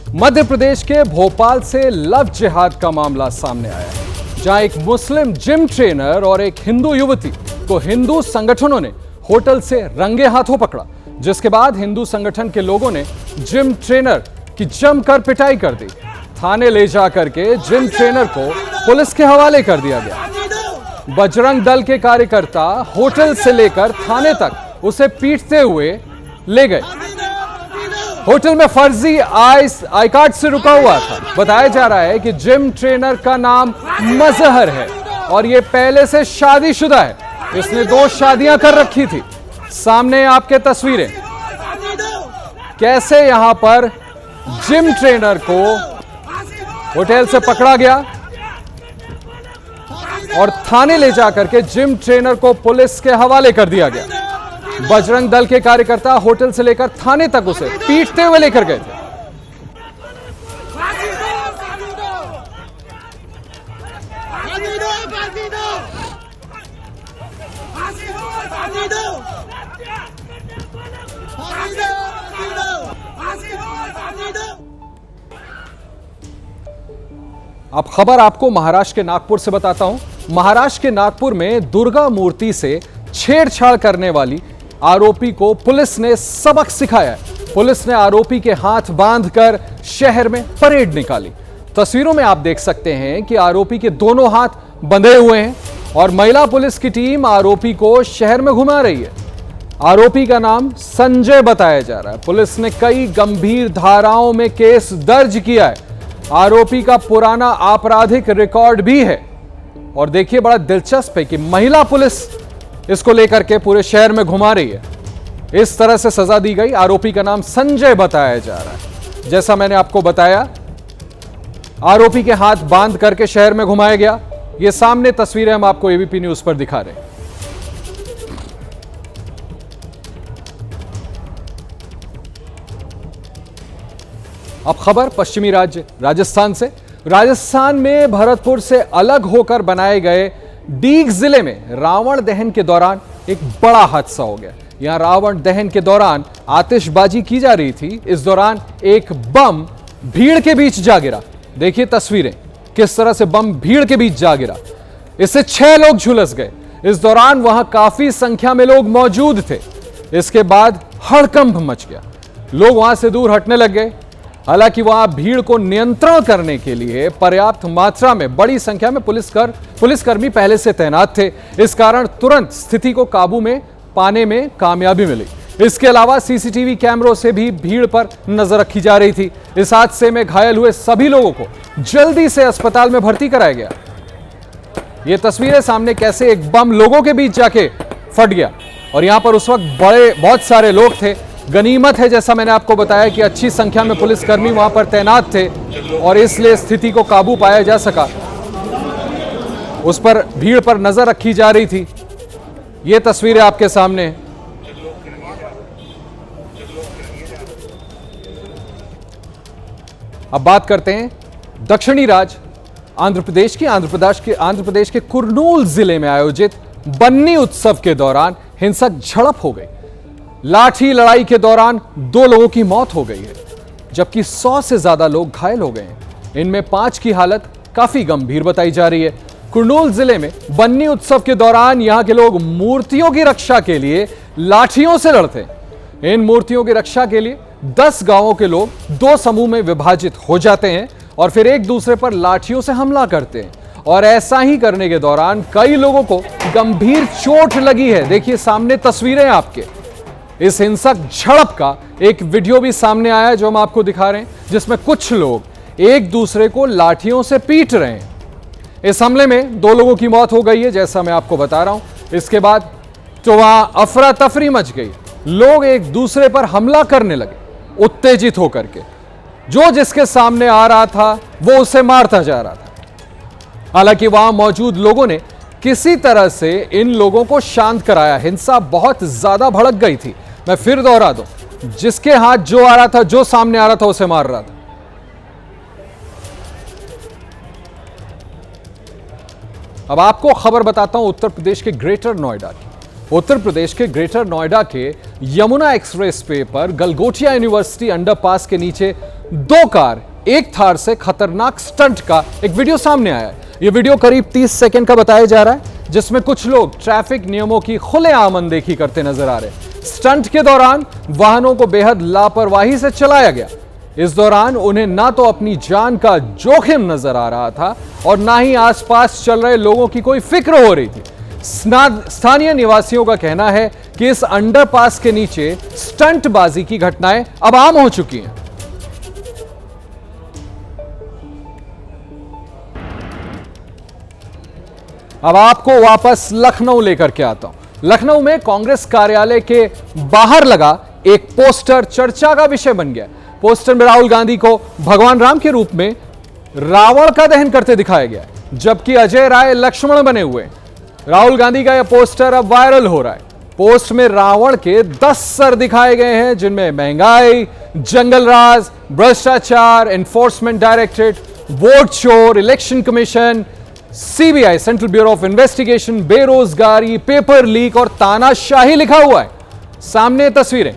मध्य प्रदेश के भोपाल से लव जिहाद का मामला सामने आया है, जहां एक मुस्लिम जिम ट्रेनर और एक हिंदू युवती को हिंदू संगठनों ने होटल से रंगे हाथों पकड़ा, जिसके बाद हिंदू संगठन के लोगों ने जिम ट्रेनर की जमकर पिटाई कर दी। थाने ले जाकर के जिम ट्रेनर को पुलिस के हवाले कर दिया गया। बजरंग दल के कार्यकर्ता होटल से लेकर थाने तक उसे पीटते हुए ले गए। होटल में फर्जी आई कार्ड से रुका हुआ था। बताया जा रहा है कि जिम ट्रेनर का नाम मजहर है और ये पहले से शादीशुदा है। इसने 2 शादियां कर रखी थी। सामने आपके तस्वीरें, कैसे यहां पर जिम ट्रेनर को होटल से पकड़ा गया और थाने ले जाकर के जिम ट्रेनर को पुलिस के हवाले कर दिया गया। बजरंग दल के कार्यकर्ता होटल से लेकर थाने तक उसे पीटते हुए लेकर गए थे। अब खबर आपको महाराष्ट्र के नागपुर से बताता हूं। महाराष्ट्र के नागपुर में दुर्गा मूर्ति से छेड़छाड़ करने वाली आरोपी को पुलिस ने सबक सिखाया है। पुलिस ने आरोपी के हाथ बांधकर शहर में परेड निकाली। तस्वीरों में आप देख सकते हैं कि आरोपी के दोनों हाथ बंधे हुए हैं और महिला पुलिस की टीम आरोपी को शहर में घुमा रही है। आरोपी का नाम संजय बताया जा रहा है। पुलिस ने कई गंभीर धाराओं में केस दर्ज किया है। आरोपी का पुराना आपराधिक रिकॉर्ड भी है। और देखिए, बड़ा दिलचस्प है कि महिला पुलिस इसको लेकर के पूरे शहर में घुमा रही है। इस तरह से सजा दी गई। आरोपी का नाम संजय बताया जा रहा है। जैसा मैंने आपको बताया, आरोपी के हाथ बांध करके शहर में घुमाया गया। ये सामने तस्वीरें हम आपको एबीपी न्यूज पर दिखा रहे हैं। अब खबर पश्चिमी राज्य राजस्थान से। राजस्थान में भरतपुर से अलग होकर बनाए गए डीग जिले में रावण दहन के दौरान एक बड़ा हादसा हो गया। यहां रावण दहन के दौरान आतिशबाजी की जा रही थी। इस दौरान एक बम भीड़ के बीच जा गिरा। देखिए तस्वीरें, किस तरह से बम भीड़ के बीच जा गिरा। इससे 6 लोग झुलस गए। इस दौरान वहां काफी संख्या में लोग मौजूद थे। इसके बाद हड़कंप मच गया। लोग वहां से दूर हटने लग गए। हालांकि वहां भीड़ को नियंत्रण करने के लिए पर्याप्त मात्रा में बड़ी संख्या में पुलिसकर्मी पहले से तैनात थे। इस कारण तुरंत स्थिति को काबू में पाने में कामयाबी मिली। इसके अलावा सीसीटीवी कैमरों से भी भीड़ पर नजर रखी जा रही थी। इस हादसे में घायल हुए सभी लोगों को जल्दी से अस्पताल में भर्ती कराया गया। ये तस्वीरें सामने, कैसे एक बम लोगों के बीच जाके फट गया और यहां पर उस वक्त बहुत सारे लोग थे। गनीमत है, जैसा मैंने आपको बताया, कि अच्छी संख्या में पुलिसकर्मी वहां पर तैनात थे और इसलिए स्थिति को काबू पाया जा सका। उस पर भीड़ पर नजर रखी जा रही थी। ये तस्वीरें आपके सामने। अब बात करते हैं दक्षिणी राज्य आंध्र प्रदेश के कुर्नूल जिले में आयोजित बन्नी उत्सव के दौरान हिंसक झड़प हो गई। लाठी लड़ाई के दौरान 2 लोगों की मौत हो गई है, जबकि 100 से ज्यादा लोग घायल हो गए हैं। इनमें 5 की हालत काफी गंभीर बताई जा रही है। कुर्नूल जिले में बन्नी उत्सव के दौरान यहां के लोग मूर्तियों की रक्षा के लिए लाठियों से लड़ते हैं। इन मूर्तियों की रक्षा के लिए 10 गांवों के लोग 2 समूह में विभाजित हो जाते हैं और फिर एक दूसरे पर लाठियों से हमला करते हैं। और ऐसा ही करने के दौरान कई लोगों को गंभीर चोट लगी है। देखिए सामने तस्वीरें आपके। इस हिंसक झड़प का एक वीडियो भी सामने आया है जो हम आपको दिखा रहे हैं, जिसमें कुछ लोग एक दूसरे को लाठियों से पीट रहे हैं। इस हमले में 2 लोगों की मौत हो गई है, जैसा मैं आपको बता रहा हूं। इसके बाद तो वहां अफरा तफरी मच गई। लोग एक दूसरे पर हमला करने लगे उत्तेजित होकर के। जो जिसके सामने आ रहा था वो उसे मारता जा रहा था। हालांकि वहां मौजूद लोगों ने किसी तरह से इन लोगों को शांत कराया। हिंसा बहुत ज्यादा भड़क गई थी। मैं फिर दोहरा दूं, जिसके हाथ जो आ रहा था, जो सामने आ रहा था, उसे मार रहा था। अब आपको खबर बताता हूं उत्तर प्रदेश के ग्रेटर नोएडा की। उत्तर प्रदेश के ग्रेटर नोएडा के यमुना एक्सप्रेस वे पर गलगोटिया यूनिवर्सिटी अंडरपास के नीचे दो कार एक थार से खतरनाक स्टंट का एक वीडियो सामने आया है। यह वीडियो करीब 30 सेकंड का बताया जा रहा है, जिसमें कुछ लोग ट्रैफिक नियमों की खुलेआम अनदेखी करते नजर आ रहे हैं। स्टंट के दौरान वाहनों को बेहद लापरवाही से चलाया गया। इस दौरान उन्हें ना तो अपनी जान का जोखिम नजर आ रहा था और ना ही आसपास चल रहे लोगों की कोई फिक्र हो रही थी। स्थानीय निवासियों का कहना है कि इस अंडरपास के नीचे स्टंटबाजी की घटनाएं अब आम हो चुकी हैं। अब आपको वापस लखनऊ लेकर के आता हूं। लखनऊ में कांग्रेस कार्यालय के बाहर लगा एक पोस्टर चर्चा का विषय बन गया। पोस्टर में राहुल गांधी को भगवान राम के रूप में रावण का दहन करते दिखाया गया, जबकि अजय राय लक्ष्मण बने हुए। राहुल गांधी का यह पोस्टर अब वायरल हो रहा है। पोस्ट में रावण के 10 सर दिखाए गए हैं, जिनमें महंगाई, जंगलराज, भ्रष्टाचार, एनफोर्समेंट डायरेक्टरेट, वोट चोर, election commission, CBI, central bureau of investigation, बेरोजगारी, पेपर लीक और तानाशाही लिखा हुआ है। सामने तस्वीरें।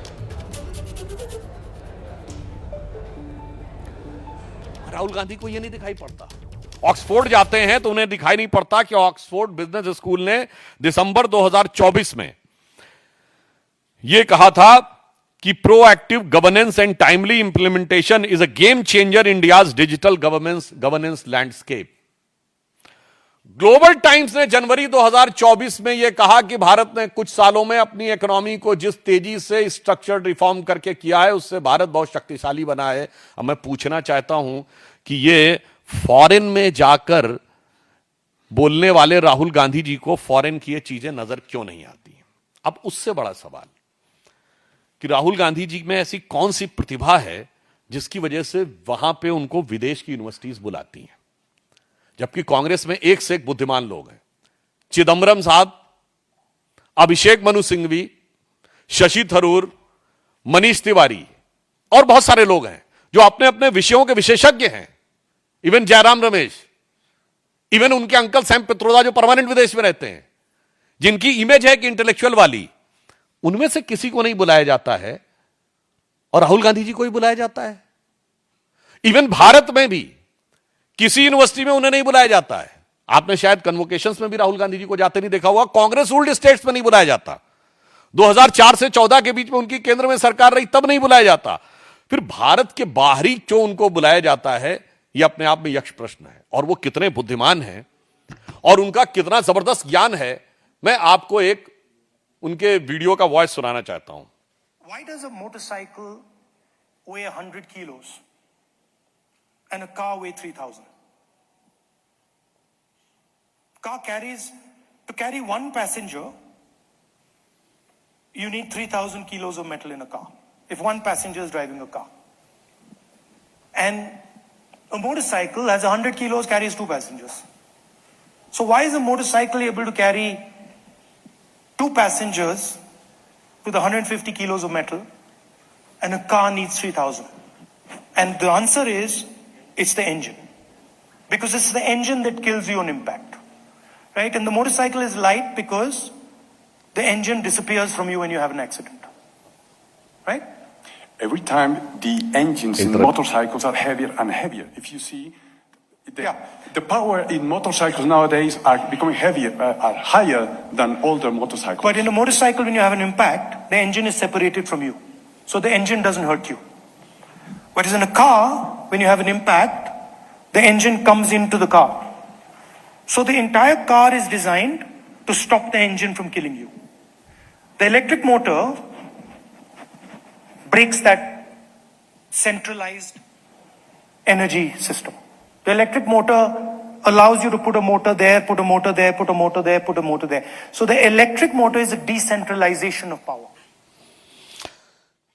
राहुल गांधी को यह नहीं दिखाई पड़ता। ऑक्सफोर्ड जाते हैं तो उन्हें दिखाई नहीं पड़ता कि ऑक्सफोर्ड बिजनेस स्कूल ने दिसंबर 2024 में यह कहा था कि proactive governance and timely implementation is a game changer India's digital governance landscape. Global times ने जनवरी 2024 में यह कहा कि भारत ने कुछ सालों में अपनी इकोनॉमी को जिस तेजी से स्ट्रक्चरड रिफॉर्म करके किया है, उससे भारत बहुत शक्तिशाली बना है। अब मैं पूछना चाहता हूं कि यह फॉरेन में जाकर बोलने वाले राहुल गांधी जी को फॉरेन की ये चीजें नजर क्यों नहीं आती? अब उससे बड़ा सवाल कि राहुल गांधी जी में ऐसी कौन सी प्रतिभा है जिसकी वजह से वहां पे उनको विदेश की यूनिवर्सिटीज बुलाती हैं, जबकि कांग्रेस में एक से एक बुद्धिमान लोग हैं। चिदंबरम साहब, अभिषेक मनु सिंघवी, शशि थरूर, मनीष तिवारी और बहुत सारे लोग हैं जो अपने अपने विषयों के विशेषज्ञ हैं। इवन जयराम रमेश, इवन उनके अंकल सैम पित्रोदा जो परमानेंट विदेश में रहते हैं, जिनकी इमेज है कि इंटेलेक्चुअल वाली, उनमें से किसी को नहीं बुलाया जाता है और राहुल गांधी जी को ही बुलाया जाता है। इवन भारत में भी किसी यूनिवर्सिटी में उन्हें नहीं बुलाया जाता है। आपने शायद कन्वोकेशंस में भी राहुल गांधी जी को जाते नहीं देखा हुआ। कांग्रेस रूल्ड स्टेट्स में नहीं बुलाया जाता। 2004 से 14 के बीच में उनकी केंद्र में सरकार रही, तब नहीं बुलाया जाता। फिर भारत के बाहरी क्यों उनको बुलाया जाता है, यह अपने आप में यक्ष प्रश्न है। और वो कितने बुद्धिमान हैं और उनका कितना जबरदस्त ज्ञान है, मैं आपको एक उनके वीडियो का वॉइस सुनाना चाहता हूं। Why does a motorcycle weigh 100 kilos and a car weigh 3,000? Car carries, to carry one passenger, you need 3,000 kilos of metal in a car, if one passenger is driving a car. And a motorcycle has 100 kilos, carries two passengers. So why is a motorcycle able to carry two passengers with 150 kilos of metal and a car needs 3,000? And the answer is, it's the engine. Because it's the engine that kills you on impact. Right? And the motorcycle is light because the engine disappears from you when you have an accident. Right? Every time the engines in motorcycles are heavier and heavier. If you see, the power in motorcycles nowadays are becoming heavier, are higher than older motorcycles. But in a motorcycle, when you have an impact, the engine is separated from you. So the engine doesn't hurt you. Whereas in a car, when you have an impact, the engine comes into the car. So the entire car is designed to stop the engine from killing you. The electric motor breaks that centralized energy system. The electric motor allows you to put a motor there, put a motor there, put a motor there, put a motor there. So the electric motor is a decentralization of power.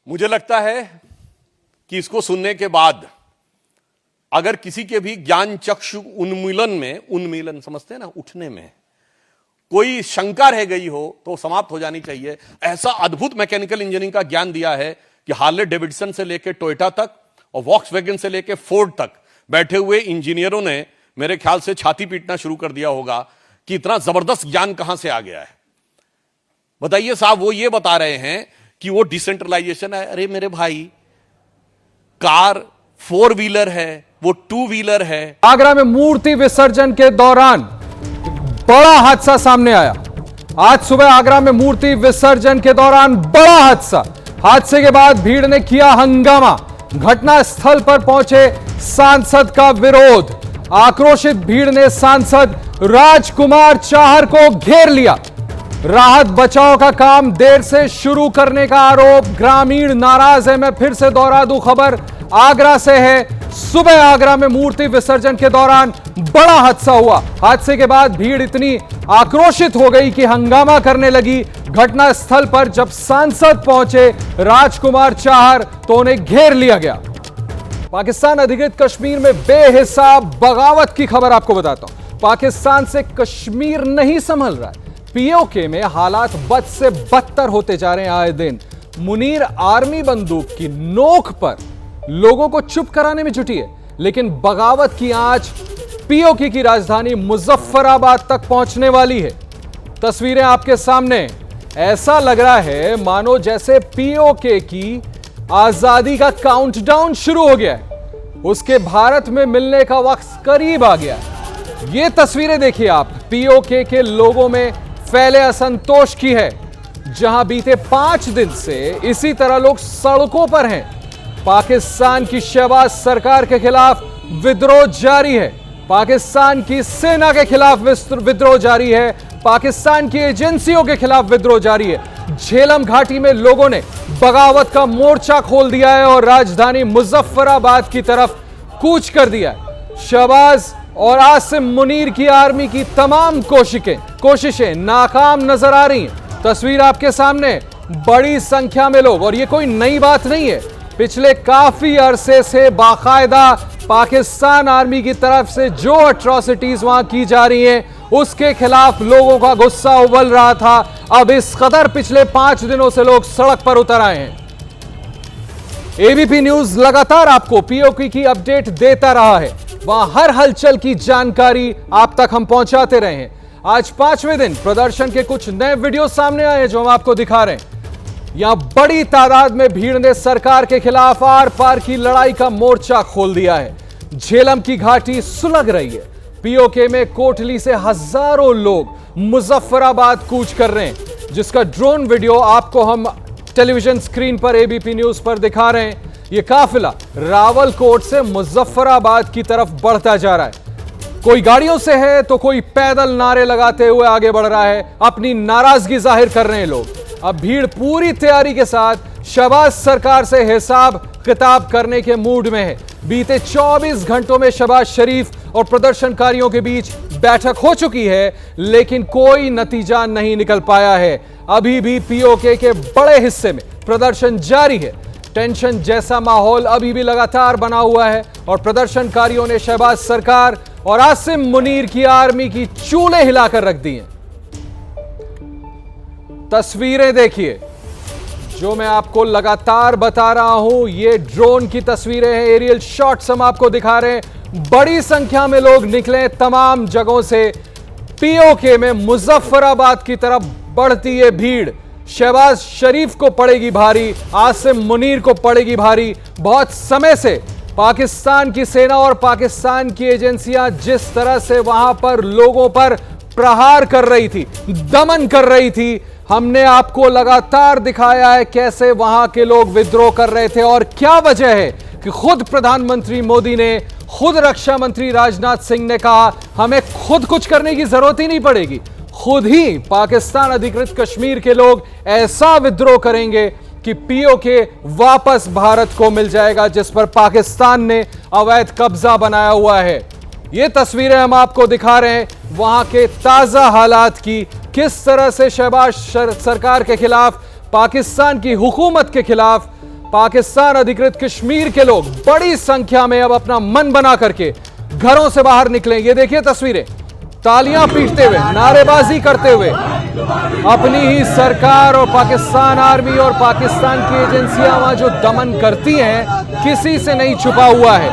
मुझे लगता है कि इसको सुनने के बाद अगर किसी के भी ज्ञान चक्षु उन्मीलन समझते हैं ना, उठने में कोई शंका रह गई हो तो समाप्त हो जानी चाहिए। ऐसा अद्भुत मैकेनिकल इंजीनियरिंग का ज्ञान दिया है कि हार्ले डेविडसन से लेकर टोयोटा तक और वॉक्सवैगन से लेकर फोर्ड तक बैठे हुए इंजीनियरों ने मेरे ख्याल से छाती पीटना शुरू कर दिया होगा कि इतना जबरदस्त ज्ञान कहां से आ गया है। बताइए साहब, वो ये बता रहे हैं कि वो डिसेंट्रलाइजेशन है। अरे मेरे भाई, कार 4 व्हीलर है, वो 2 व्हीलर है। आगरा में मूर्ति विसर्जन के दौरान बड़ा हादसा सामने आया। आज सुबह आगरा में मूर्ति विसर्जन के दौरान बड़ा हादसा। हादसे के बाद भीड़ ने किया हंगामा। घटना स्थल पर पहुंचे सांसद का विरोध। आक्रोशित भीड़ ने सांसद राजकुमार चाहर को घेर लिया। राहत बचाव का काम देर से शुरू करने का आरोप। ग्रामीण नाराज है। मैं फिर से दोहरा दूं, खबर आगरा से है। सुबह आगरा में मूर्ति विसर्जन के दौरान बड़ा हादसा हुआ। हादसे के बाद भीड़ इतनी आक्रोशित हो गई कि हंगामा करने लगी। घटना स्थल पर जब सांसद पहुंचे राजकुमार चाहर तो उन्हें घेर लिया गया। पाकिस्तान अधिकृत कश्मीर में बेहिसाब बगावत की खबर आपको बताता हूं। पाकिस्तान से कश्मीर नहीं संभल रहा है। पीओके में हालात बद से बदतर होते जा रहे हैं आए दिन। मुनीर आर्मी बंदूक की नोक पर लोगों को चुप कराने में जुटी है, लेकिन बगावत की आंच पीओके की राजधानी मुजफ्फराबाद तक पहुंचने वाली है। तस्वीरें आपके सामने। ऐसा लग रहा है मानो जैसे पीओके की आजादी का काउंटडाउन शुरू हो गया है। उसके भारत में मिलने का वक्त करीब आ गया है। ये तस्वीरें देखिए आप, पीओके के लोगों में फैले असंतोष की है, जहां बीते 5 दिन से इसी तरह लोग सड़कों पर हैं। पाकिस्तान की शहबाज सरकार के खिलाफ विद्रोह जारी है। पाकिस्तान की सेना के खिलाफ विद्रोह जारी है। पाकिस्तान की एजेंसियों के खिलाफ विद्रोह जारी है। झेलम घाटी में लोगों ने बगावत का मोर्चा खोल दिया है और राजधानी मुजफ्फराबाद की तरफ कूच कर दिया है। शहबाज और आसिम मुनीर की आर्मी की तमाम कोशिशें नाकाम नजर आ रही हैं। तस्वीर आपके सामने, बड़ी संख्या में लोग, और ये कोई नई बात नहीं है। पिछले काफी अरसे से बाकायदा पाकिस्तान आर्मी की तरफ से जो अट्रॉसिटीज वहां की जा रही हैं, उसके खिलाफ लोगों का गुस्सा उबल रहा था। अब इस कदर पिछले 5 दिनों से लोग सड़क पर उतर आए हैं। एबीपी न्यूज लगातार आपको पीओके की अपडेट देता रहा है। वहां हर हलचल की जानकारी आप तक हम पहुंचाते रहे हैं। आज 5वें दिन प्रदर्शन के कुछ नए वीडियो सामने आए हैं जो हम आपको दिखा रहे हैं। यहां बड़ी तादाद में भीड़ ने सरकार के खिलाफ आर पार की लड़ाई का मोर्चा खोल दिया है। झेलम की घाटी सुलग रही है। पीओके में कोटली से हजारों लोग मुजफ्फराबाद कूच कर रहे हैं, जिसका ड्रोन वीडियो आपको हम टेलीविजन स्क्रीन पर एबीपी न्यूज पर दिखा रहे हैं। यह काफिला रावलकोट से मुजफ्फराबाद की तरफ बढ़ता जा रहा है। कोई गाड़ियों से है तो कोई पैदल नारे लगाते हुए आगे बढ़ रहा है। अपनी नाराजगी जाहिर कर रहे हैं लोग। अब भीड़ पूरी तैयारी के साथ शहबाज सरकार से हिसाब किताब करने के मूड में है। बीते 24 घंटों में शहबाज शरीफ और प्रदर्शनकारियों के बीच बैठक हो चुकी है, लेकिन कोई नतीजा नहीं निकल पाया है। अभी भी पीओके के बड़े हिस्से में प्रदर्शन जारी है। टेंशन जैसा माहौल अभी भी लगातार बना हुआ है और प्रदर्शनकारियों ने शहबाज सरकार और आसिम मुनीर की आर्मी की चूल्हे हिलाकर रख दी हैं। तस्वीरें देखिए जो मैं आपको लगातार बता रहा हूं, ये ड्रोन की तस्वीरें हैं, एरियल शॉट्स हम आपको दिखा रहे हैं। बड़ी संख्या में लोग निकले तमाम जगहों से। पीओके में मुजफ्फराबाद की तरफ बढ़ती है भीड़। शहबाज शरीफ को पड़ेगी भारी, आसिम मुनीर को पड़ेगी भारी। बहुत समय से पाकिस्तान की सेना और पाकिस्तान की एजेंसियां जिस तरह से वहां पर लोगों पर प्रहार कर रही थी, दमन कर रही थी, हमने आपको लगातार दिखाया है कैसे वहां के लोग विद्रोह कर रहे थे। और क्या वजह है कि खुद प्रधानमंत्री मोदी ने, खुद रक्षा मंत्री राजनाथ सिंह ने कहा हमें खुद कुछ करने की जरूरत ही नहीं पड़ेगी, खुद ही पाकिस्तान अधिकृत कश्मीर के लोग ऐसा विद्रोह करेंगे कि पीओके वापस भारत को मिल जाएगा, जिस पर पाकिस्तान ने अवैध कब्जा बनाया हुआ है। ये तस्वीरें हम आपको दिखा रहे हैं वहां के ताजा हालात की, किस तरह से शहबाज सरकार के खिलाफ, पाकिस्तान की हुकूमत के खिलाफ पाकिस्तान अधिकृत कश्मीर के लोग बड़ी संख्या में अब अपना मन बना करके घरों से बाहर निकले। ये देखिए तस्वीरें, तालियां पीटते हुए, नारेबाजी करते हुए अपनी ही सरकार और पाकिस्तान आर्मी और पाकिस्तान की एजेंसियां वहां जो दमन करती हैं, किसी से नहीं छुपा हुआ है।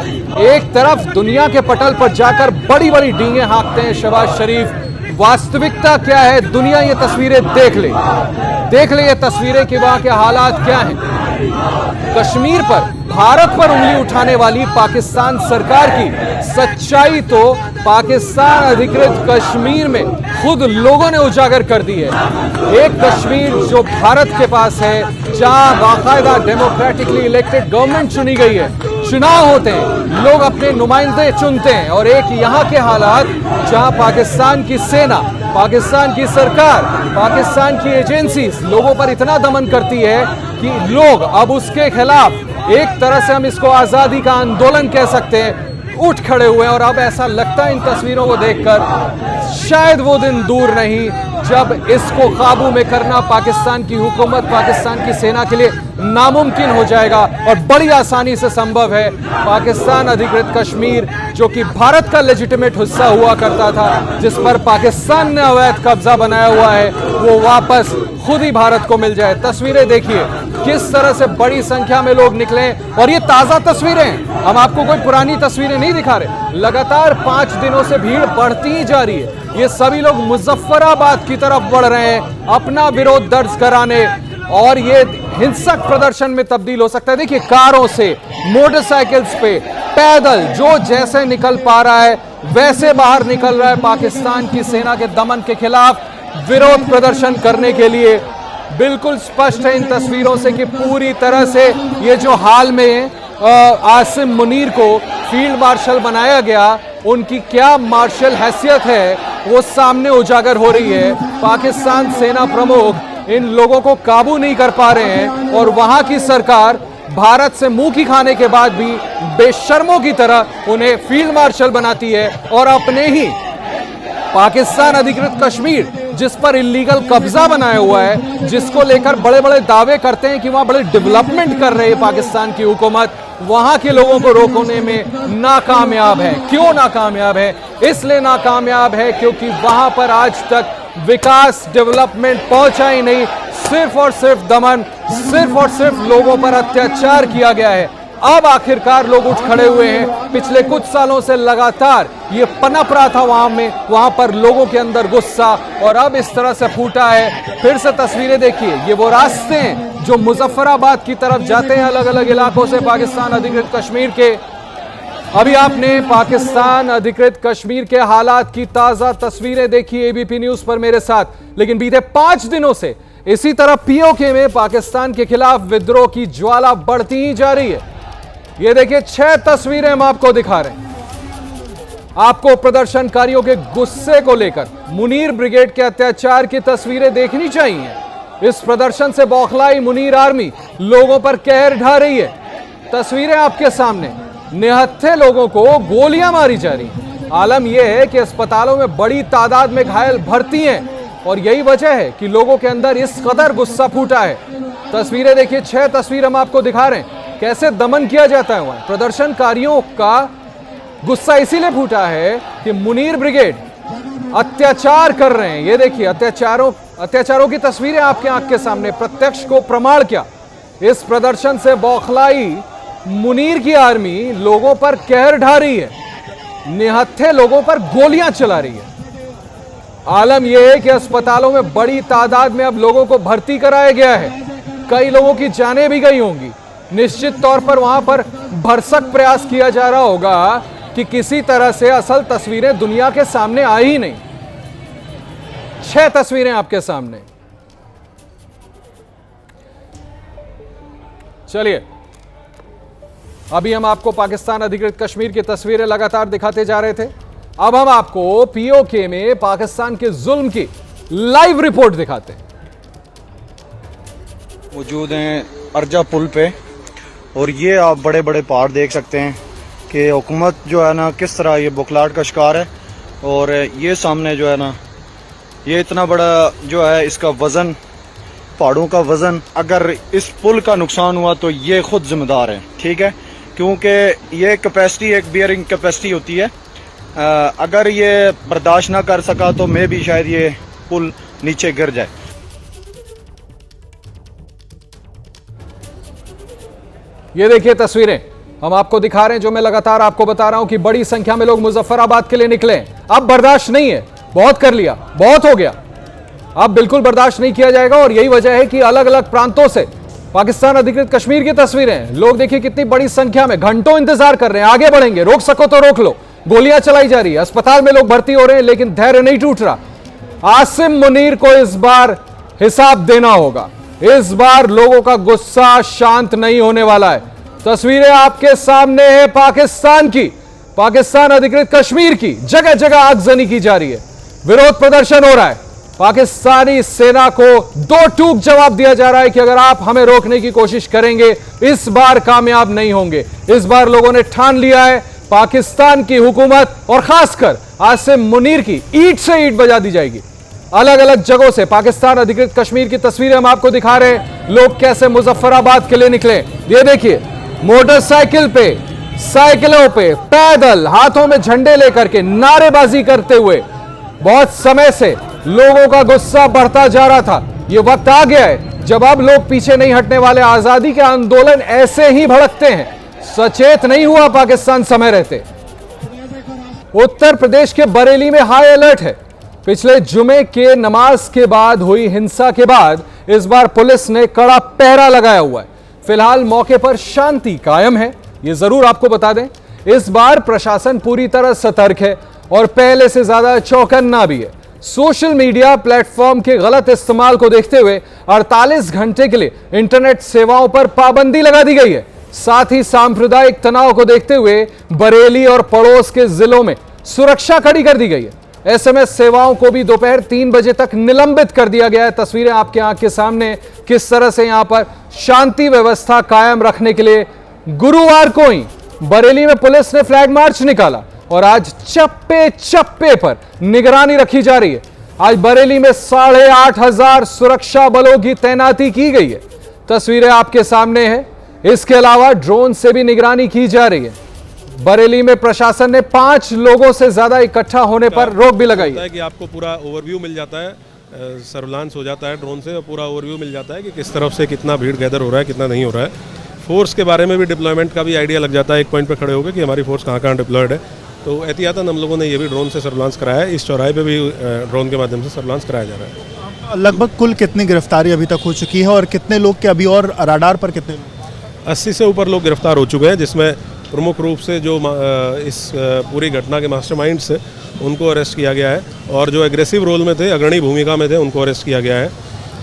एक तरफ दुनिया के पटल पर जाकर बड़ी बड़ी डींगे हाँकते हैं शहबाज शरीफ, वास्तविकता क्या है, दुनिया ये तस्वीरें देख ले ये तस्वीरें कि वहां के हालात क्या हैं। कश्मीर पर, भारत पर उंगली उठाने वाली पाकिस्तान सरकार की सच्चाई तो पाकिस्तान अधिकृत कश्मीर में खुद लोगों ने उजागर कर दी है। एक कश्मीर जो भारत के पास है, जहां बाकायदा डेमोक्रेटिकली इलेक्टेड गवर्नमेंट चुनी गई है, चुनाव होते हैं, लोग अपने नुमाइंदे चुनते हैं, और एक यहां के हालात जहां पाकिस्तान की सेना, पाकिस्तान की सरकार, पाकिस्तान की एजेंसीज लोगों पर इतना दमन करती है कि लोग अब उसके खिलाफ, एक तरह से हम इसको आजादी का आंदोलन कह सकते हैं, उठ खड़े हुए हैं। और अब ऐसा लगता है इन तस्वीरों को देखकर शायद वो दिन दूर नहीं जब इसको काबू में करना पाकिस्तान की हुकूमत, पाकिस्तान की सेना के लिए नामुमकिन हो जाएगा, और बड़ी आसानी से संभव है। पाकिस्तान अधिकृत कश्मीर जो कि भारत का लेजिटिमेट हिस्सा हुआ करता था, जिस पर पाकिस्तान ने अवैध कब्जा बनाया हुआ है, वो वापस खुद ही भारत को मिल जाए। तस्वीरें देखिए किस तरह से बड़ी संख्या में लोग निकले, और ये ताजा तस्वीरें हैं, हम आपको कोई पुरानी तस्वीरें नहीं दिखा रहे। लगातार 5 दिनों से भीड़ बढ़ती ही जा रही है। ये सभी लोग मुजफ्फराबाद की तरफ बढ़ रहे हैं अपना विरोध दर्ज कराने, और ये हिंसक प्रदर्शन में तब्दील हो सकता है। देखिए कारों से, मोटरसाइकिल्स पे, पैदल, जो जैसे निकल पा रहा है वैसे बाहर निकल रहा है पाकिस्तान की सेना के दमन के खिलाफ विरोध प्रदर्शन करने के लिए। बिल्कुल स्पष्ट है इन तस्वीरों से कि पूरी तरह से ये जो हाल में आसिम मुनीर को फील्ड मार्शल बनाया गया, उनकी क्या मार्शल हैसियत है वो सामने उजागर हो रही है। पाकिस्तान सेना प्रमुख इन लोगों को काबू नहीं कर पा रहे हैं, और वहां की सरकार भारत से मुंह की खाने के बाद भी बेशर्मों की तरह उन्हें फील्ड मार्शल बनाती है, और अपने ही पाकिस्तान अधिकृत कश्मीर जिस पर इलीगल कब्जा बनाया हुआ है, जिसको लेकर बड़े बड़े दावे करते हैं कि वहां बड़े डेवलपमेंट कर रही है पाकिस्तान की हुकूमत, वहां के लोगों को रोकने में नाकामयाब है। क्यों नाकामयाब है? इसलिए नाकामयाब है क्योंकि वहां पर आज तक विकास, डेवलपमेंट पहुंचा ही नहीं, सिर्फ और सिर्फ दमन, सिर्फ और सिर्फ लोगों पर अत्याचार किया गया है। अब आखिरकार लोग उठ खड़े हुए हैं। पिछले कुछ सालों से लगातार ये पनप रहा था वहां पर लोगों के अंदर गुस्सा, और अब इस तरह से फूटा है। फिर से तस्वीरें देखिए, ये वो रास्ते हैं जो मुजफ्फराबाद की तरफ जाते हैं अलग अलग इलाकों से पाकिस्तान अधिकृत कश्मीर के। अभी आपने पाकिस्तान अधिकृत कश्मीर के हालात की ताजा तस्वीरें देखी एबीपी न्यूज पर मेरे साथ, लेकिन बीते 5 दिनों से इसी तरह पीओके में पाकिस्तान के खिलाफ विद्रोह की ज्वाला बढ़ती ही जा रही है। ये देखिए 6 तस्वीरें हम आपको दिखा रहे हैं। आपको प्रदर्शनकारियों के गुस्से को लेकर मुनीर ब्रिगेड के अत्याचार की तस्वीरें देखनी चाहिए। इस प्रदर्शन से बौखलाई मुनीर आर्मी लोगों पर कहर ढा रही है। तस्वीरें आपके सामने, निहत्थे लोगों को गोलियां मारी जा रही हैं। आलम यह है कि अस्पतालों में बड़ी तादाद में घायल भर्ती हैं, और यही वजह है कि लोगों के अंदर इस कदर गुस्सा फूटा है। तस्वीरें देखिए, 6 तस्वीर हम आपको दिखा रहे हैं कैसे दमन किया जाता है वहां। प्रदर्शनकारियों का गुस्सा इसीलिए फूटा है कि मुनीर ब्रिगेड अत्याचार कर रहे हैं। ये देखिए अत्याचारों की तस्वीरें आपके आंख के सामने, प्रत्यक्ष को प्रमाण क्या। इस प्रदर्शन से बौखलाई मुनीर की आर्मी लोगों पर कहर ढा रही है, निहत्थे लोगों पर गोलियां चला रही है। आलम यह है कि अस्पतालों में बड़ी तादाद में अब लोगों को भर्ती कराया गया है। कई लोगों की जानें भी गई होंगी। निश्चित तौर पर वहां पर भरसक प्रयास किया जा रहा होगा कि किसी तरह से असल तस्वीरें दुनिया के सामने आई ही नहीं। 6 तस्वीरें आपके सामने। चलिए, अभी हम आपको पाकिस्तान अधिकृत कश्मीर की तस्वीरें लगातार दिखाते जा रहे थे। अब हम आपको पीओके में पाकिस्तान के जुल्म की लाइव रिपोर्ट दिखाते हैं। मौजूद हैं अर्जा पुल पे, और ये आप बड़े बड़े पहाड़ देख सकते हैं कि हुकूमत जो है ना किस तरह ये बुखलाहट का शिकार है। और ये सामने जो है ना, ये इतना बड़ा जो है इसका वज़न, पहाड़ों का वज़न, अगर इस पुल का नुकसान हुआ तो ये खुद जिम्मेदार है, ठीक है, क्योंकि ये कैपेसिटी एक बियरिंग कैपेसिटी होती है। अगर ये बर्दाश्त ना कर सका तो मैं भी शायद ये पुल नीचे गिर जाए। ये देखिए तस्वीरें हम आपको दिखा रहे हैं, जो मैं लगातार आपको बता रहा हूं कि बड़ी संख्या में लोग मुजफ्फराबाद के लिए निकले। अब बर्दाश्त नहीं है, बहुत कर लिया, बहुत हो गया, अब बिल्कुल बर्दाश्त नहीं किया जाएगा। और यही वजह है कि अलग अलग प्रांतों से पाकिस्तान अधिकृत कश्मीर की तस्वीरें हैं। लोग देखिए कितनी बड़ी संख्या में घंटों इंतजार कर रहे हैं, आगे बढ़ेंगे, रोक सको तो रोक लो। गोलियां चलाई जा रही है, अस्पताल में लोग भर्ती हो रहे हैं, लेकिन धैर्य नहीं टूट रहा। आसिम मुनीर को इस बार हिसाब देना होगा। इस बार लोगों का गुस्सा शांत नहीं होने वाला है। तस्वीरें आपके सामने है पाकिस्तान की, पाकिस्तान अधिकृत कश्मीर की। जगह जगह आगजनी की जा रही है, विरोध प्रदर्शन हो रहा है। पाकिस्तानी सेना को दो टूक जवाब दिया जा रहा है कि अगर आप हमें रोकने की कोशिश करेंगे इस बार कामयाब नहीं होंगे। इस बार लोगों ने ठान लिया है पाकिस्तान की हुकूमत और खासकर आसिम मुनीर की ईंट से ईंट बजा दी जाएगी। अलग अलग जगहों से पाकिस्तान अधिकृत कश्मीर की तस्वीरें हम आपको दिखा रहे हैं। लोग कैसे मुजफ्फराबाद के लिए निकले, ये देखिए, मोटरसाइकिल पे, साइकिलों पे, पैदल, हाथों में झंडे लेकर के नारेबाजी करते हुए। बहुत समय से लोगों का गुस्सा बढ़ता जा रहा था। यह वक्त आ गया है जब अब लोग पीछे नहीं हटने वाले। आजादी के आंदोलन ऐसे ही भड़कते हैं, सचेत नहीं हुआ पाकिस्तान समय रहते। उत्तर प्रदेश के बरेली में हाई अलर्ट है। पिछले जुमे के नमाज के बाद हुई हिंसा के बाद इस बार पुलिस ने कड़ा पहरा लगाया हुआ है। फिलहाल मौके पर शांति कायम है, यह जरूर आपको बता दें। इस बार प्रशासन पूरी तरह सतर्क है और पहले से ज्यादा चौकन्ना भी है। सोशल मीडिया प्लेटफॉर्म के गलत इस्तेमाल को देखते हुए 48 घंटे के लिए इंटरनेट सेवाओं पर पाबंदी लगा दी गई है। साथ ही सांप्रदायिक तनाव को देखते हुए बरेली और पड़ोस के जिलों में सुरक्षा कड़ी कर दी गई है। एसएमएस सेवाओं को भी दोपहर 3 बजे तक निलंबित कर दिया गया है। तस्वीरें आपके आंख के सामने, किस तरह से यहां पर शांति व्यवस्था कायम रखने के लिए गुरुवार को ही बरेली में पुलिस ने फ्लैग मार्च निकाला और आज चप्पे चप्पे पर निगरानी रखी जा रही है। आज बरेली में 8,500 सुरक्षा बलों की तैनाती की गई है। तस्वीरें आपके सामने हैं। इसके अलावा ड्रोन से भी निगरानी की जा रही है। बरेली में प्रशासन ने 5 लोगों से ज्यादा इकट्ठा होने पर रोक भी लगाई है कि आपको पूरा ओवरव्यू मिल जाता है, सर्विलांस हो जाता है ड्रोन से, और पूरा ओवरव्यू मिल जाता है कि किस तरफ से कितना भीड़ गैदर हो रहा है, कितना नहीं हो रहा है। फोर्स के बारे में भी डिप्लॉयमेंट का भी आइडिया लग जाता है एक पॉइंट पर खड़े होकर कि हमारी फोर्स कहाँ कहाँ डिप्लॉयड है। तो एहतियातन हम लोगों ने ये भी ड्रोन से सर्विलांस कराया है। इस चौराहे पे भी ड्रोन के माध्यम से सर्विलांस कराया जा रहा है। लगभग कुल कितनी गिरफ्तारी अभी तक हो चुकी है और कितने लोग के अभी और राडार पर कितने लोग? 80 से ऊपर लोग गिरफ्तार हो चुके हैं, जिसमें प्रमुख रूप से जो इस पूरी घटना के मास्टरमाइंड्स है उनको अरेस्ट किया गया है, और जो एग्रेसिव रोल में थे, अग्रणी भूमिका में थे, उनको अरेस्ट किया गया है।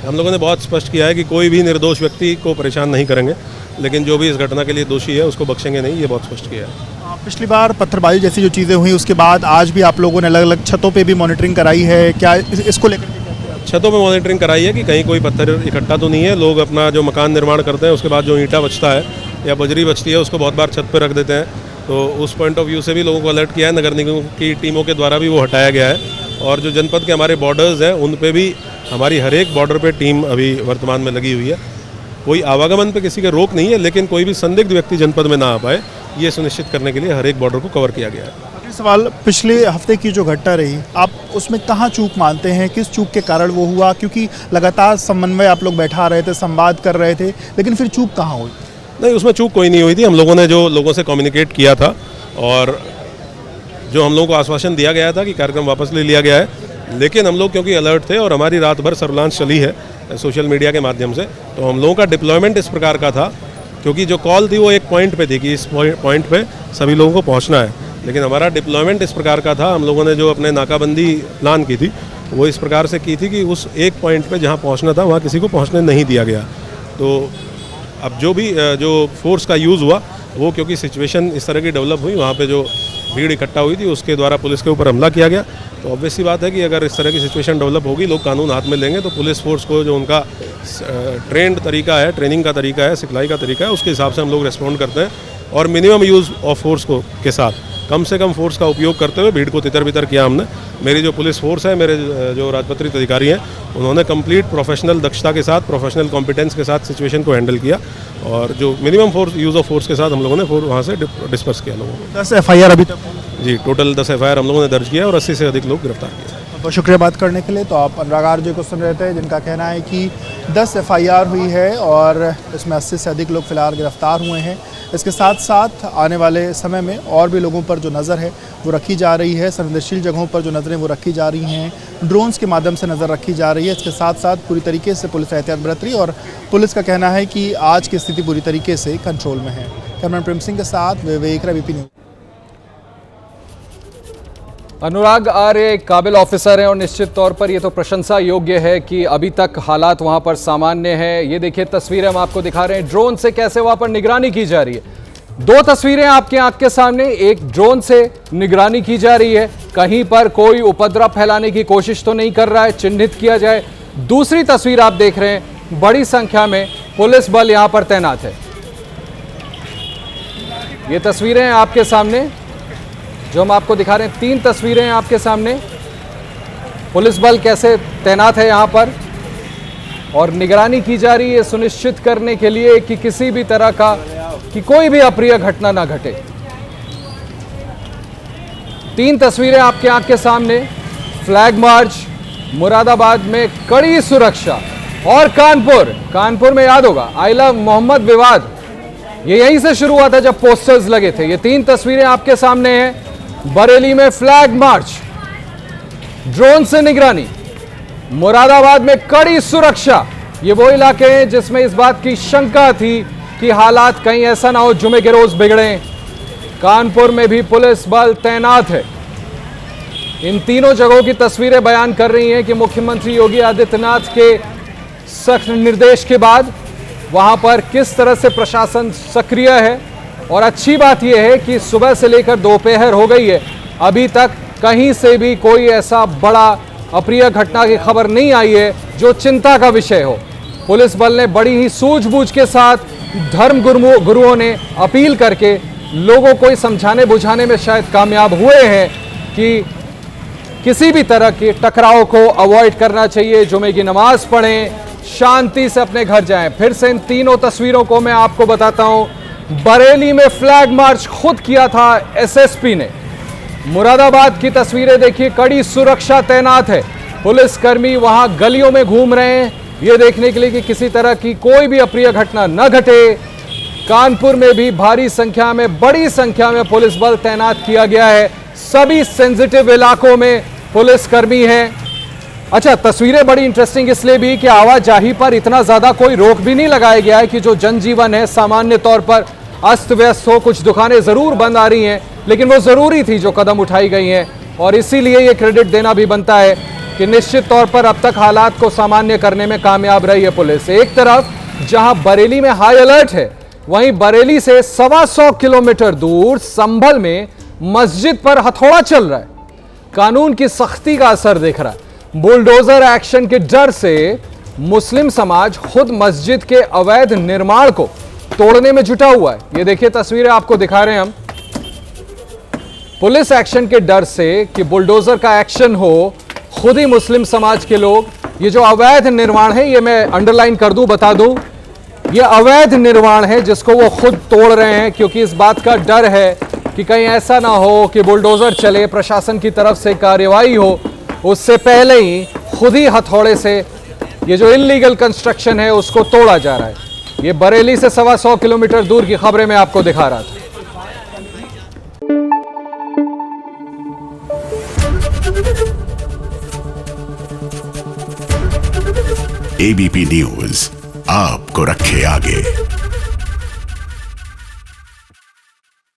हम लोगों ने बहुत स्पष्ट किया है कि कोई भी निर्दोष व्यक्ति को परेशान नहीं करेंगे, लेकिन जो भी इस घटना के लिए दोषी है उसको बख्शेंगे नहीं, ये बहुत स्पष्ट किया है। पिछली बार पत्थरबाजी जैसी जो चीज़ें हुई उसके बाद आज भी आप लोगों ने अलग अलग छतों पे भी मॉनिटरिंग कराई है, क्या इसको लेकर? छतों पे मॉनिटरिंग कराई है कि कहीं कोई पत्थर इकट्ठा तो नहीं है। लोग अपना जो मकान निर्माण करते हैं उसके बाद जो ईंटा बचता है या बजरी बचती है उसको बहुत बार छत पर रख देते हैं, तो उस पॉइंट ऑफ व्यू से भी लोगों को अलर्ट किया है। नगर निगम की टीमों के द्वारा भी वो हटाया गया है, और जो जनपद के हमारे बॉर्डर्स हैं उन पे भी हमारी हर एक बॉर्डर पे टीम अभी वर्तमान में लगी हुई है। कोई आवागमन पे किसी के रोक नहीं है, लेकिन कोई भी संदिग्ध व्यक्ति जनपद में ना आ पाए, ये सुनिश्चित करने के लिए हर एक बॉर्डर को कवर किया गया है। अगला सवाल, पिछले हफ्ते की जो घटना रही, आप उसमें कहाँ चूक मानते हैं, किस चूक के कारण वो हुआ? क्योंकि लगातार समन्वय आप लोग बैठा रहे थे, संवाद कर रहे थे, लेकिन फिर चूक कहाँ हुई? नहीं, उसमें चूक कोई नहीं हुई थी। हम लोगों ने जो लोगों से कम्युनिकेट किया था और जो हम लोगों को आश्वासन दिया गया था कि कार्यक्रम वापस ले लिया गया है, लेकिन हम लोग क्योंकि अलर्ट थे और हमारी रात भर सर्विलांस चली है सोशल मीडिया के माध्यम से, तो हम लोगों का डिप्लॉयमेंट इस प्रकार का था, क्योंकि जो कॉल थी वो एक पॉइंट पे थी कि इस पॉइंट पे सभी लोगों को पहुंचना है, लेकिन हमारा डिप्लॉयमेंट इस प्रकार का था। हम लोगों ने जो अपने नाकाबंदी प्लान की थी वो इस प्रकार से की थी कि उस एक पॉइंट पे जहाँ पहुँचना था वहाँ किसी को पहुँचने नहीं दिया गया। तो अब जो भी जो फोर्स का यूज़ हुआ वो, क्योंकि सिचुएशन इस तरह की डेवलप हुई, वहाँ पे जो भीड़ इकट्ठा हुई थी उसके द्वारा पुलिस के ऊपर हमला किया गया। तो ऑब्वियस सी बात है कि अगर इस तरह की सिचुएशन डेवलप होगी, लोग कानून हाथ में लेंगे, तो पुलिस फोर्स को जो उनका ट्रेंड तरीका है, ट्रेनिंग का तरीका है, सिखलाई का तरीका है, उसके हिसाब से हम लोग रिस्पॉन्ड करते हैं, और मिनिमम यूज़ ऑफ फोर्स को के साथ कम से कम फोर्स का उपयोग करते हुए भीड़ को तितर बितर किया हमने। मेरी जो पुलिस फोर्स है, मेरे जो राजपत्रित अधिकारी हैं, उन्होंने कंप्लीट प्रोफेशनल दक्षता के साथ, प्रोफेशनल कॉम्पिटेंस के साथ सिचुएशन को हैंडल किया, और जो minimum force use of force के साथ हम लोगों ने वहाँ से डिस्पर्स किया लोगों को। 10 FIR अभी तक? जी, टोटल 10 FIR हम लोगों ने दर्ज किया और 80 से अधिक लोग गिरफ्तार किए। बहुत शुक्रिया बात करने के लिए। तो आप अनुराग आरजे को सुन रहे थे, जिनका कहना है कि 10 FIR हुई है और इसमें 80 से अधिक लोग फिलहाल गिरफ्तार हुए हैं। इसके साथ साथ आने वाले समय में और भी लोगों पर जो नज़र है वो रखी जा रही है, संवेदनशील जगहों पर जो नज़रें वो रखी जा रही हैं, ड्रोन्स के माध्यम से नज़र रखी जा रही है। इसके साथ साथ पूरी तरीके से पुलिस एहतियात बरत रही है और पुलिस का कहना है कि आज की स्थिति पूरी तरीके से कंट्रोल में है। कैमरामैन प्रेम सिंह के साथ विवेक रवि न्यूज़। अनुराग आर्य एक काबिल ऑफिसर हैं और निश्चित तौर पर ये तो प्रशंसा योग्य है कि अभी तक हालात वहां पर सामान्य है। ये देखिए तस्वीरें हम आपको दिखा रहे हैं ड्रोन से कैसे वहां पर निगरानी की जा रही है। 2 तस्वीरें आपकी आंख के सामने, एक ड्रोन से निगरानी की जा रही है, कहीं पर कोई उपद्रव फैलाने की कोशिश तो नहीं कर रहा है, चिन्हित किया जाए। दूसरी तस्वीर आप देख रहे हैं, बड़ी संख्या में पुलिस बल यहां पर तैनात है। ये तस्वीरें हैं आपके सामने जो हम आपको दिखा रहे हैं, 3 तस्वीरें हैं आपके सामने। पुलिस बल कैसे तैनात है यहां पर और निगरानी की जा रही है सुनिश्चित करने के लिए कि किसी भी तरह का कि कोई भी अप्रिय घटना ना घटे। 3 तस्वीरें आपके आंख के सामने, फ्लैग मार्च, मुरादाबाद में कड़ी सुरक्षा और कानपुर में याद होगा आई लव मोहम्मद विवाद ये यहीं से शुरू हुआ था जब पोस्टर्स लगे थे। ये 3 तस्वीरें आपके सामने हैं। बरेली में फ्लैग मार्च, ड्रोन से निगरानी, मुरादाबाद में कड़ी सुरक्षा। ये वो इलाके हैं जिसमें इस बात की शंका थी कि हालात कहीं ऐसा ना हो जुमे के रोज बिगड़े। कानपुर में भी पुलिस बल तैनात है। इन तीनों जगहों की तस्वीरें बयान कर रही हैं कि मुख्यमंत्री योगी आदित्यनाथ के सख्त निर्देश के बाद वहां पर किस तरह से प्रशासन सक्रिय है। और अच्छी बात यह है कि सुबह से लेकर दोपहर हो गई है, अभी तक कहीं से भी कोई ऐसा बड़ा अप्रिय घटना की खबर नहीं आई है जो चिंता का विषय हो। पुलिस बल ने बड़ी ही सूझबूझ के साथ धर्म गुरुओं ने अपील करके लोगों को समझाने बुझाने में शायद कामयाब हुए हैं कि किसी भी तरह के टकराव को अवॉइड करना चाहिए, जुमे की नमाज पढ़ें, शांति से अपने घर जाएं। फिर से इन तीनों तस्वीरों को मैं आपको बताता हूं। बरेली में फ्लैग मार्च खुद किया था एसएसपी ने। मुरादाबाद की तस्वीरें देखिए, कड़ी सुरक्षा तैनात है, पुलिसकर्मी वहां गलियों में घूम रहे हैं ये देखने के लिए कि किसी तरह की कोई भी अप्रिय घटना न घटे। कानपुर में भी भारी संख्या में, बड़ी संख्या में पुलिस बल तैनात किया गया है। सभी सेंसिटिव इलाकों में पुलिसकर्मी हैं। अच्छा, तस्वीरें बड़ी इंटरेस्टिंग इसलिए भी कि आवाजाही पर इतना ज्यादा कोई रोक भी नहीं लगाया गया है कि जो जनजीवन है सामान्य तौर पर अस्त व्यस्त हो। कुछ दुकानें जरूर बंद आ रही हैं, लेकिन वो जरूरी थी जो कदम उठाई गई हैं और इसीलिए ये क्रेडिट देना भी बनता है कि निश्चित तौर पर अब तक हालात को सामान्य करने में कामयाब रही है पुलिस। एक तरफ जहां बरेली में हाई अलर्ट है, वहीं बरेली से 125 किलोमीटर दूर संभल में मस्जिद पर हथौड़ा चल रहा है। कानून की सख्ती का असर दिख रहा है। बुलडोजर एक्शन के डर से मुस्लिम समाज खुद मस्जिद के अवैध निर्माण को तोड़ने में जुटा हुआ है। ये देखिए तस्वीरें आपको दिखा रहे हैं हम। पुलिस एक्शन के डर से कि बुलडोजर का एक्शन हो, खुद ही मुस्लिम समाज के लोग ये जो अवैध निर्माण है, ये मैं अंडरलाइन कर दूं, बता दूं, ये अवैध निर्माण है जिसको वो खुद तोड़ रहे हैं क्योंकि इस बात का डर है कि कहीं ऐसा ना हो कि बुलडोजर चले, प्रशासन की तरफ से कार्रवाई हो, उससे पहले ही खुद ही हथौड़े से ये जो इल्लीगल कंस्ट्रक्शन है उसको तोड़ा जा रहा है। ये बरेली से 125 किलोमीटर दूर की खबरें मैं आपको दिखा रहा था। एबीपी न्यूज आपको रखे आगे।